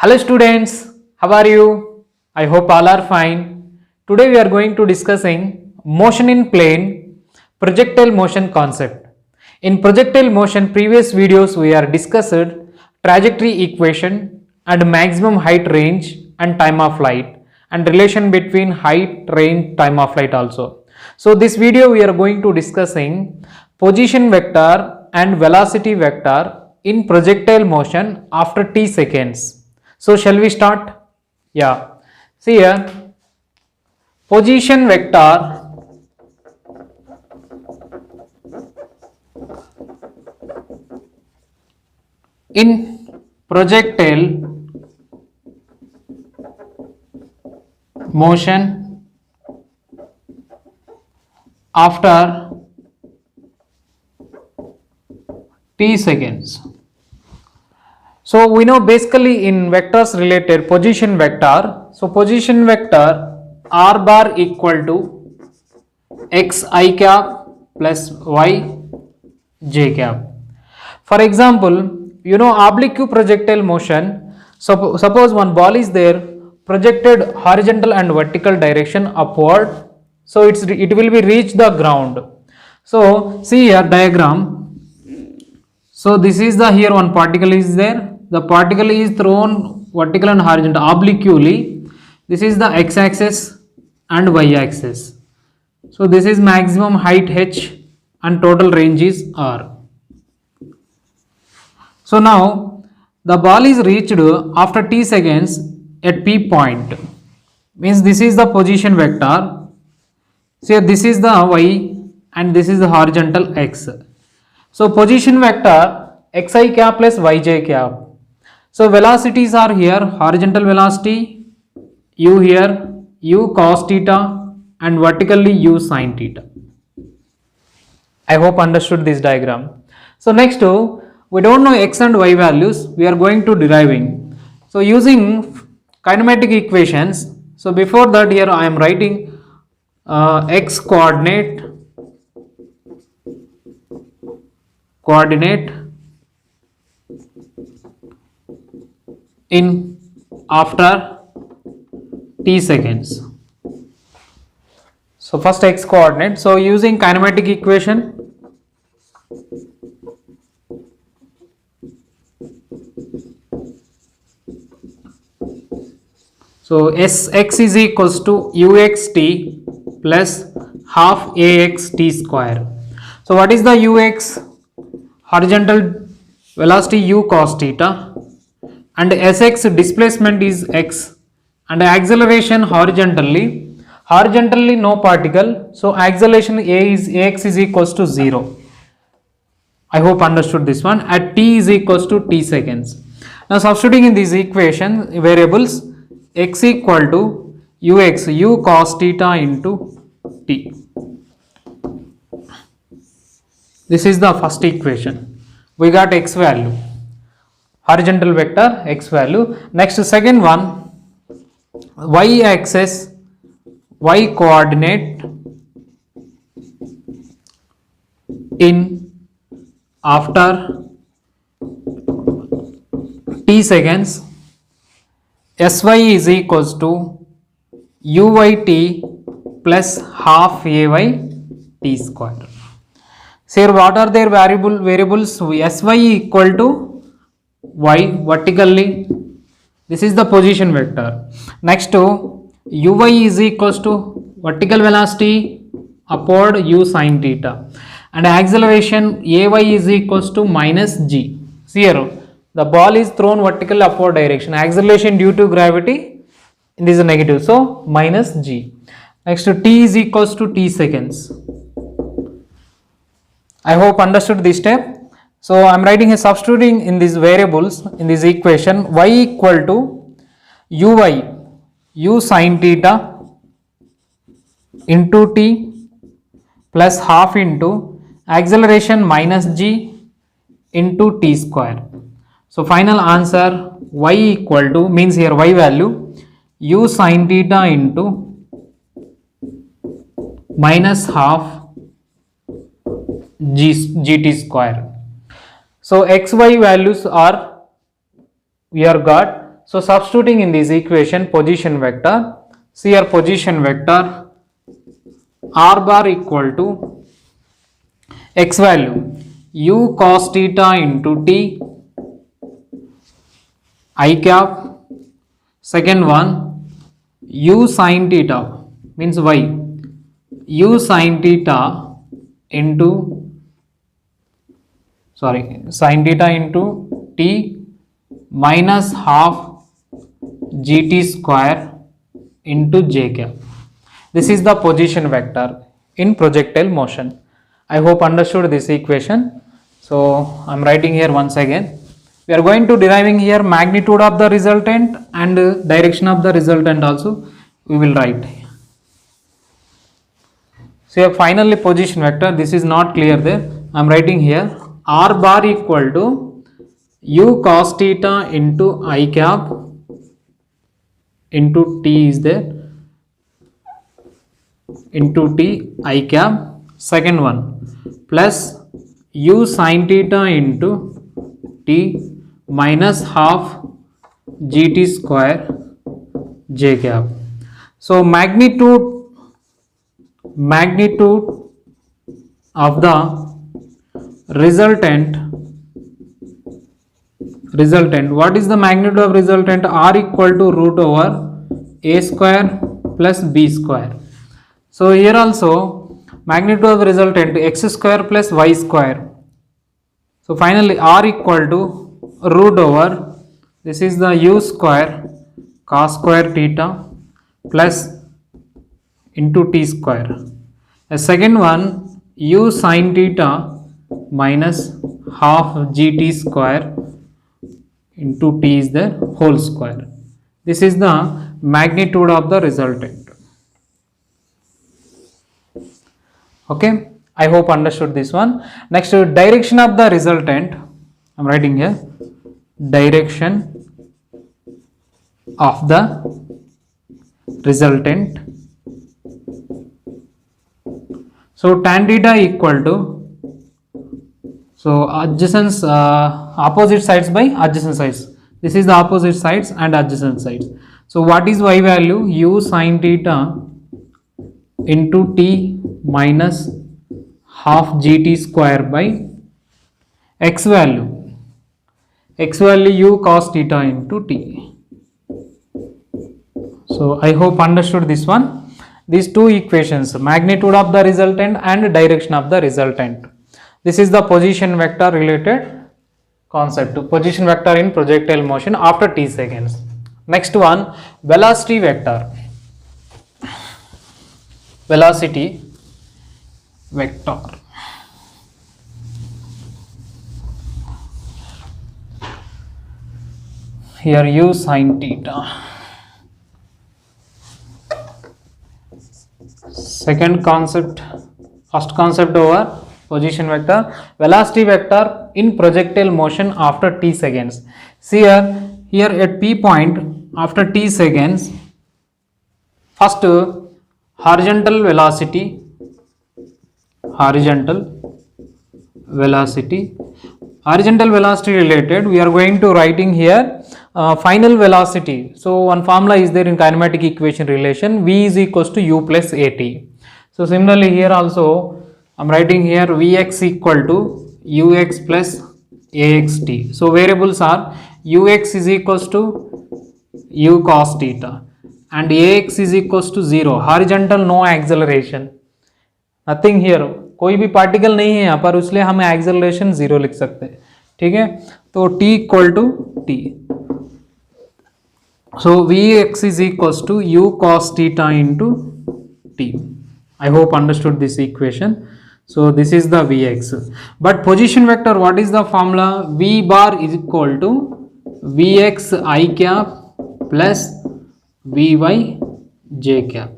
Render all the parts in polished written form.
Hello students, how are you? I hope all are fine. Today we are going to discussing motion in plane, projectile motion concept. In projectile motion previous videos we are discussed trajectory equation and maximum height range and time of flight and relation between height, range, time of flight also. So this video we are going to discussing position vector and velocity vector in projectile motion after t seconds. So shall we start? Yeah. See here, position vector in projectile motion after t seconds. So we know basically in vectors related position vector. So position vector r bar equal to x I cap plus y j cap. For example, you know oblique projectile motion. So suppose one ball is there projected horizontal and vertical direction upward. So it will be reach the ground. So see here diagram. So this is the here one particle is there. The particle is thrown vertical and horizontal obliquely. This is the x-axis and y-axis. So this is maximum height h and total range is r. So now the ball is reached after t seconds at p point. Means this is the position vector. So this is the y and this is the horizontal x. So position vector xi cap plus yj cap. So velocities are here, horizontal velocity u here, u cos theta and vertically u sin theta. I hope understood this diagram. So next we don't know x and y values, we are going to deriving. So using kinematic equations, so before that here I am writing x coordinate in after t seconds. So first x coordinate. So using kinematic equation, so Sx is equals to uxt plus half axt square. So what is the ux? Horizontal velocity u cos theta and Sx displacement is x and acceleration horizontally no particle, so acceleration ax is equals to 0. I hope understood this one at t is equals to t seconds. Now substituting in these equation variables, x equal to ux u cos theta into t. This is the first equation. We got x value, horizontal vector x value. Next second one, y axis, y coordinate in after t seconds, sy is equals to uyt plus half ay t square. So here what are their variables? Sy equal to y vertically, this is the position vector. Next uy is equals to vertical velocity upward u sin theta and acceleration ay is equals to minus g. See here the ball is thrown vertical upward direction, acceleration due to gravity, this is a negative, so minus g. Next t is equals to t seconds. I hope understood this step. So I am writing a substituting in these variables in this equation, y equal to uy u sin theta into t plus half into acceleration minus g into t square. So final answer y equal to, means here y value u sin theta into minus half gt square. So xy values are, we are got So substituting in this equation position vector, see your position vector r bar equal to x value u cos theta into t I cap, second one u sin theta means y, u sin theta into sin theta into t minus half gt square into j cap. This is the position vector in projectile motion. I hope understood this equation. So I am writing here once again. We are going to deriving here magnitude of the resultant and direction of the resultant also we will write. So here finally position vector, this is not clear there. I am writing here r bar equal to u cos theta into I cap into t is there into t I cap, second one plus u sin theta into t minus half gt square j cap. So magnitude of the resultant, what is the magnitude of resultant? R equal to root over a square plus b square. So here also magnitude of resultant x square plus y square. So finally r equal to root over, this is the u square cos square theta plus into t square. The second one u sin theta minus half gt square into t is the whole square. This is the magnitude of the resultant. Okay, I hope understood this one. Next, direction of the resultant. I am writing here direction of the resultant. So tan theta equal to, so adjacent opposite sides by adjacent sides. This is the opposite sides and adjacent sides. So what is y value? U sin theta into t minus half gt square by x value u cos theta into t. So I hope understood this one. These two equations, magnitude of the resultant and direction of the resultant. This is the position vector related concept, position vector in projectile motion after t seconds. Next one, velocity vector. Velocity vector. Here u sin theta. Second concept, first concept over position vector, velocity vector in projectile motion after t seconds. See here at p point after t seconds, first horizontal velocity related, we are going to writing here final velocity. So one formula is there in kinematic equation relation, v is equals to u plus at. So similarly here also I am writing here vx equal to ux plus axt. So variables are ux is equals to u cos theta and ax is equals to 0. Horizontal no acceleration, nothing here, कोई भी particle नहीं है यहाँ पर, इसलिए हम acceleration 0 लिख सकते हैं. ठीक है, तो t equal to t, so vx is equals to u cos theta into t. I hope understood this equation. So this is the vx, but position vector, what is the formula? V bar is equal to vx I cap plus vy j cap.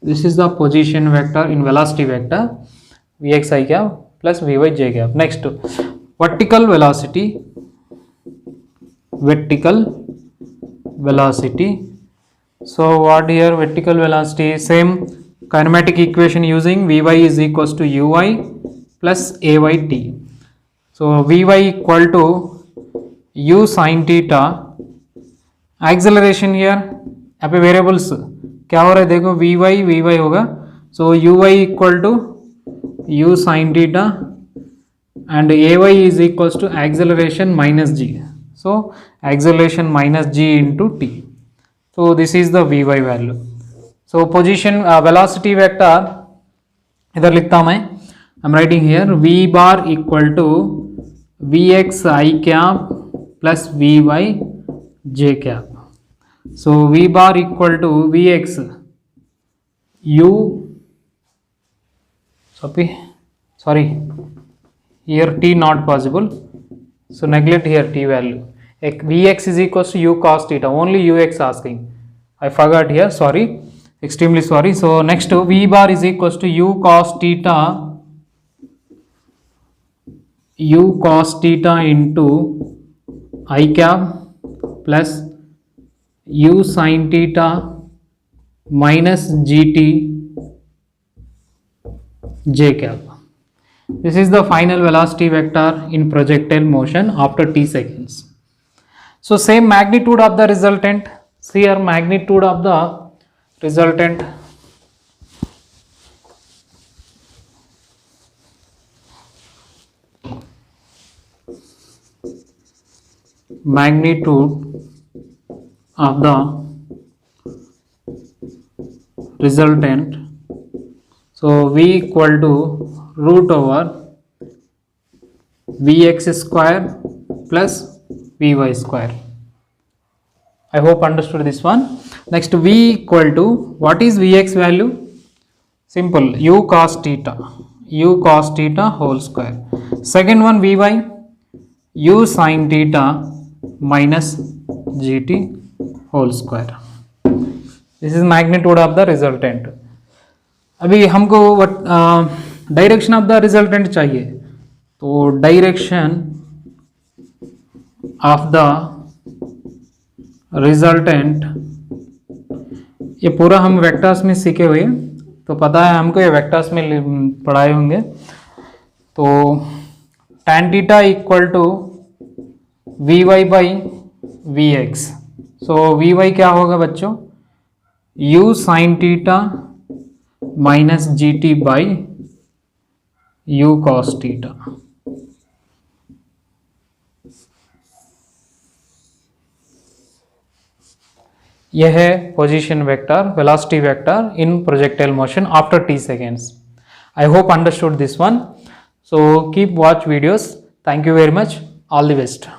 This is the position vector in velocity vector, vx I cap plus vy j cap. Next, vertical velocity. So what here vertical velocity? Same kinematic equation using vy is equals to ui plus ayt. So vy equal to u sin theta, acceleration here, यहाँ पे variables क्या हो रहा है देखो, vy होगा, so uy equal to u sin theta and ay is equals to acceleration minus g, so acceleration minus g into t, so this is the vy value. So position velocity vector इधर लिखता हूं मैं, I am writing here v bar equal to vx I cap plus vy j cap. So v bar equal to vx u, sorry here t not possible, so neglect here t value. Vx is equals to u cos theta, only ux asking, I forgot here, sorry, extremely sorry. So next v bar is equals to u cos theta into I cap plus u sin theta minus gt j cap. This is the final velocity vector in projectile motion after t seconds. So same magnitude of the resultant, see here magnitude of the resultant, magnitude of the resultant, so v equal to root over vx square plus vy square. I hope understood this one. Next v equal to, what is vx value? Simple, u cos theta whole square. Second one vy, u sin theta minus gt whole square. This is magnitude of the resultant. अभी हमको direction of the resultant चाहिए, तो direction of the resultant, ये पूरा हम vectors में सीखे हुए, तो पता है हमको, ये वेक्टर्स में पढ़ाए होंगे. तो tan theta equal to vy by vx, सो vy क्या होगा बच्चों, u sin theta minus gt by u cos theta. यह है position vector, velocity vector in projectile motion after t seconds. I hope understood this one. So keep watch videos. Thank you very much. All the best.